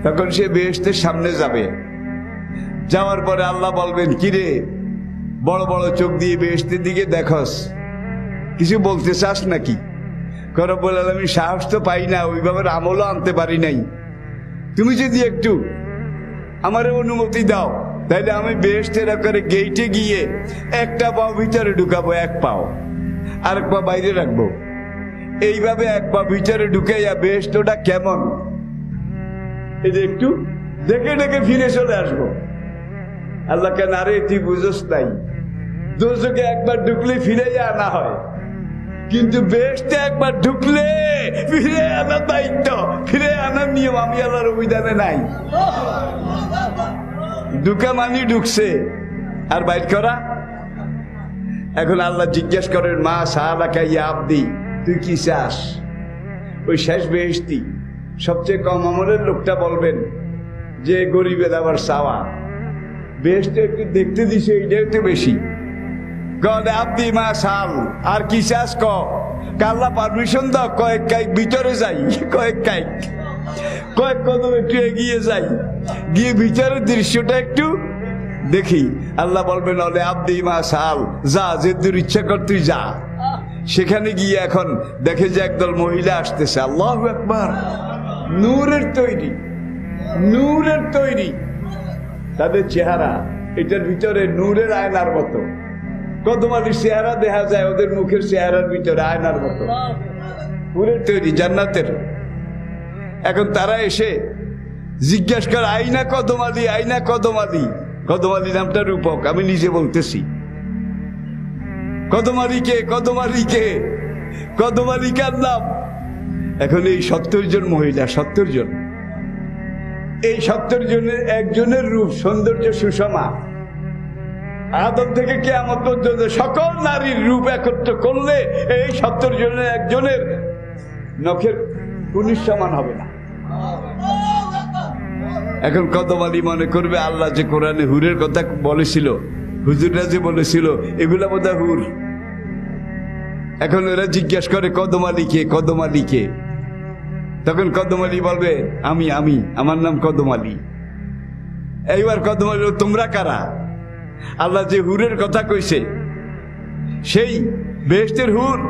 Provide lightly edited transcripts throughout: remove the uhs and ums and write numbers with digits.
তখন সে বেহেশতের সামনে যাবে। যাওয়ার পরে আল্লাহ বলবেন, কিরে বড় বড় চোখ দিয়ে বেহেশতের দিকে দেখস, কিছু বলতে চাস নাকি? রব্বুল আলামিন সাহস তো পাই না, ওইভাবে আমলও আনতে পারি নাই। তুমি যদি একটু আমার অনুমতি দাও, তাইলে আমি বেহেশতের আকারে গেইটে গিয়ে একটা পাও ভিতরে ঢুকাবো, এক পাও, আরেক পা বাইরে রাখবো। এইভাবে এক পা ভিতরে ঢুকাইয়া বেহেশতটা কেমন এই যে একটু দেখে দেখে ফিরে চলে আসবো। আল্লাহ কেন, আরে তুই বুঝোস নাই, দোজকে একবার ঢুকলে ফিরে আনা হয়, কিন্তু বেহেশতে একবার ঢুকলে ফিরে আনার দায়িত্ব, ফিরে আনার নিয়ম আমি আল্লাহর অভিধানে নাই। ঢুকা মানি ঢুকছে, আর বাইর করা। এখন আল্লাহ জিজ্ঞেস করেন, মা সালাকা ইয়া আবদি, তুই কি চাস? ওই শেষ বেহেশতি সবচেয়ে কম আমলের লোকটা বলবেন যে গরিবের আবার চাওয়া, বেহেশতে একটু দেখতে দিছে, এইটাই তো বেশি। আব্দি মা সাল, আর কি চাস ক? আল্লাহ পারমিশন দাও, কয়েক কাইক ভিতরে যাই, কয়েক কদম একটু এগিয়ে যাই, গিয়ে ভিতরের দৃশ্যটা একটু দেখি। আল্লাহ বলবেন, অলে আব্দি মা সাল, যা, যে তোর ইচ্ছা কর তুই যা। সেখানে গিয়ে এখন দেখে যে একদল মহিলা আসতেছে, আল্লাহু আকবার, নূরের তৈরি, নূরের তৈরি তাদের চেহারা, এটার ভিতরে নূরের আয়নার মতো। কদমালির চেহারা দেখা যায় ওদের মুখের চেহারার ভিতরে আয়নার মতো, নূরের তৈরি, জান্নাতের। এখন তারা এসে জিজ্ঞেস করে, আইনা কদমালি, আইনা কদমালি। কদমালি নামটা রূপক, আমি নিজে বলতেছি। কদমালি কে? কদমালি কে? কদমালি কার নাম? এখন এই 70 জন মহিলা, 70 জন, এই 70 জনের একজনের রূপ সৌন্দর্য সুষমা। আদম থেকে কিয়ামত পর্যন্ত সকল নারীর রূপ একত্র করলে এই 70 জনের একজনের নখের কুনিশ সমান হবে না। এখন কদমালি মনে করবে, আল্লাহ যে কোরআনে হুরের কথা বলেছিল, হুজুররা যে বলেছিল, এগুলা বোধহয় হুর। এখন ওরা জিজ্ঞেস করে, কদমালি কে? কদমালি কে? তখন কদমালি বলবে, আমি, আমার নাম কদমালি। এইবার কদমালি, তোমরা কারা? আল্লাহ যে হুরের কথা কইছে সেই বেহেশতের হুর।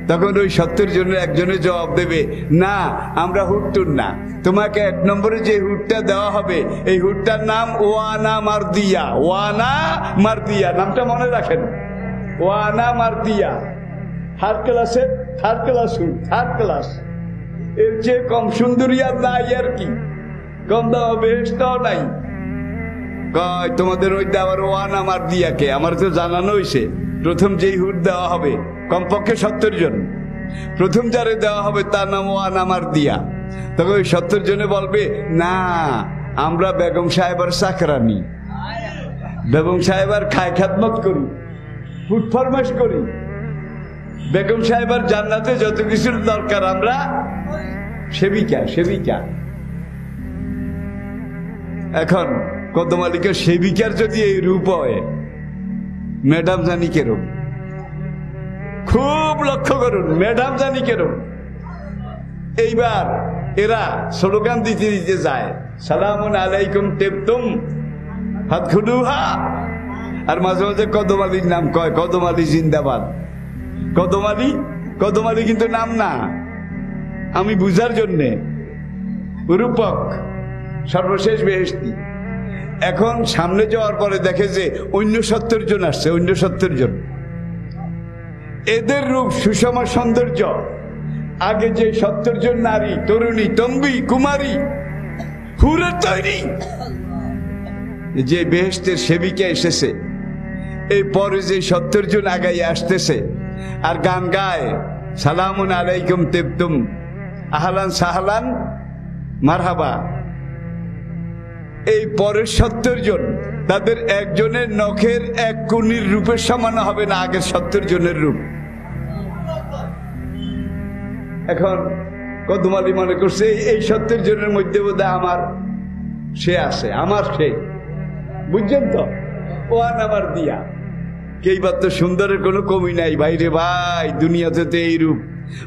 তখন ওই 70 জনের একজনে জবাব দেবে, না, আমরা হুরটুর না, তোমাকে 1 নম্বরে যে হুরটা দেওয়া হবে এই হুরটার নাম ওয়ানা মারদিয়া। ওয়ানা মারদিয়া নামটা মনে রাখেন, ওয়ানা মারদিয়া। থার্ড ক্লাসে থার্ড ক্লাস হুর, থার্ড ক্লাস। এর চেয়ে কম সুন্দরী আর নাই, আর কি কম দাও বেহেশতও নাই। কয় তোমাদের ওই দেওয়ার ওয়ানা মারদিয়াকে আমার তো জানানো হয়েছে, প্রথম যেই হুর দেওয়া হবে কমপক্ষে 70 জন, প্রথম যারে দেওয়া হবে তার নাম ওয়ানা মারদিয়া। তখন ওই 70 জনে বলবে, না, আমরা বেগম সাহেবার চাকরানি, বেগম সাহেবার খায় খাদমত করি, ফুড ফরমাইশ করি, বেগম সাহেবার জান্নাতে যত কিছুর দরকার আমরা সেবিকা, সেবিকা। এখন কদমালিকের সেবিকার যদি এই রূপ হয়, ম্যাডাম জানি কেরম, খুব লক্ষ্য করুন, ম্যাডাম জানি কেরম। এইবার এরা স্লোগান দিতে দিতে যায়, সালামুন আলাইকুম তেবতুম ফাদখুলুহা। আর মাঝে মাঝে কদমালির নাম কয়, কদমালি জিন্দাবাদ। কদমালি, কদমালি কিন্তু নাম না, আমি বুঝার জন্যে, রূপক, সর্বশেষ বেহেশতি। এখন সামনে যাওয়ার পরে দেখে যে অন্য 70 জন আসছে, অন্য 70 জন। এদের রূপ সুষমা সৌন্দর্য। আগে যে 70 জন নারী, তরুণী, তম্বি, কুমারী, হুরের তৈরি, যে বেহেশতের সেবিকা এসেছে, এই পরে যে 70 জন আগাই আসতেছে আর গান গায়, সালামুন আলাইকুম তেবতুম আহলান সাহলান মারহাবা। এই পরের 70 জন, তাদের একজনের নখের 1 কুনির রূপের সমান হবে না আগের 70 জনের রূপ। এখন কদমালি মনে করছে এই 70 জনের মধ্যে বোধহয় আমার সে আছে, আমার সে, বুঝছেন তো, ওয়ান আমার দিয়া। এইবার তো সুন্দরের কোনো কমি নাই, বাইরে ভাই, দুনিয়াতে তো এই রূপ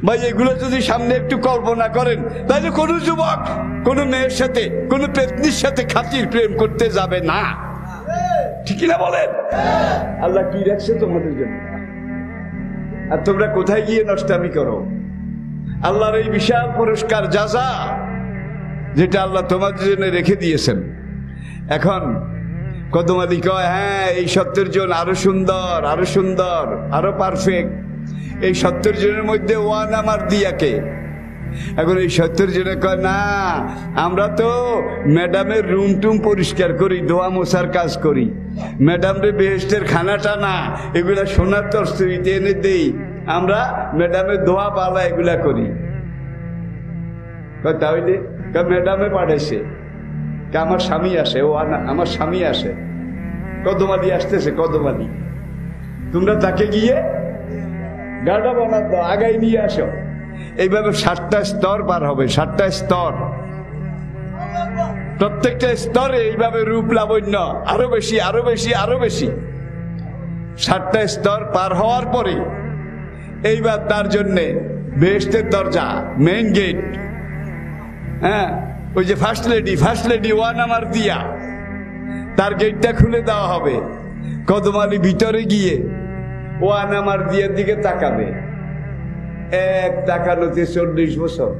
ভাই এগুলো যদি সামনে একটু কল্পনা করেন, তাহলে কোনো যুবক কোনো মেয়ের সাথে, কোনো পেতনির সাথে খাতির প্রেম করতে যাবে না। ঠিক না বলেন? আল্লাহ কি রাখছে তোমাদের জন্য, আর তোমরা কোথায় গিয়ে নষ্টামি করো? আল্লাহর এই বিশাল পুরস্কার যাজা যেটা আল্লাহ তোমাদের জন্য রেখে দিয়েছেন। এখন কদম আলী কয়, হ্যাঁ এই 70 জন আরো সুন্দর, আরো সুন্দর, আরো পারফেক্ট। এই 70 জনের মধ্যে ওয়ান আমার দিয়াকে। এখন এই 70 জনে কয়, না আমরা তো ম্যাডামের রুম টুম পরিষ্কার করি, ধোয়া মোছার কাজ করি, ম্যাডামরে বেহেস্টের খানাটা না এগুলা সোনার তরসরিতে এনে দেই, আমরা ম্যাডামের ধোয়া পালা এগুলা করি। তাহলে ম্যাডামে পাঠাইছে, আমার স্বামী আসে, ও আমার স্বামী আসে, কদম আলী আসতেছে, কদম আলী তোমরা তাকে গিয়ে গাড়া বানার দাও, আগাই নিয়ে আসো। এইভাবে 7টা স্তর পার হবে, 7টা স্তর, প্রত্যেকটা স্তরে এইভাবে রূপ লাবণ্য আরো বেশি, আরো বেশি, আরো বেশি। 7টা স্তর পার হওয়ার পরে এইবার তার জন্যে বেহেশতের দরজা, মেইন গেট, হ্যাঁ ওই যে ফার্স্ট লেডি ওয়ান আমার দিয়া, তার গেটটা খুলে দেওয়া হবে। কদম আলী ভিতরে গিয়ে ওয়ান আমার দিয়ার দিকে তাকাবে। এক তাকানোতে 40 বছর,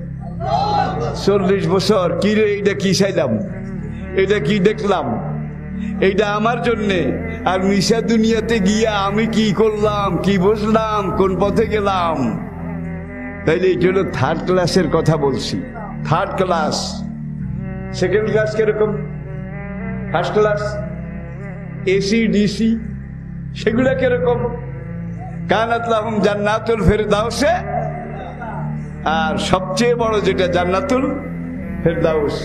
40 বছর। কি রে এটা কি চাইলাম, এটা কি দেখলাম, এইটা আমার জন্যে। আর মিশা দুনিয়াতে গিয়া আমি কি করলাম, কি বুঝলাম, কোন পথে গেলাম। তাইলে এটা হলো 3rd ক্লাসের কথা বলছি। 3rd ক্লাস, 2nd ক্লাস কিরকম, 1st ক্লাস, এসি ডিসি সেগুলা কিরকম, কানাত লাহুম জান্নাতুল ফেরদাউসে, আর সবচেয়ে বড় যেটা জান্নাতুল ফেরদাউস।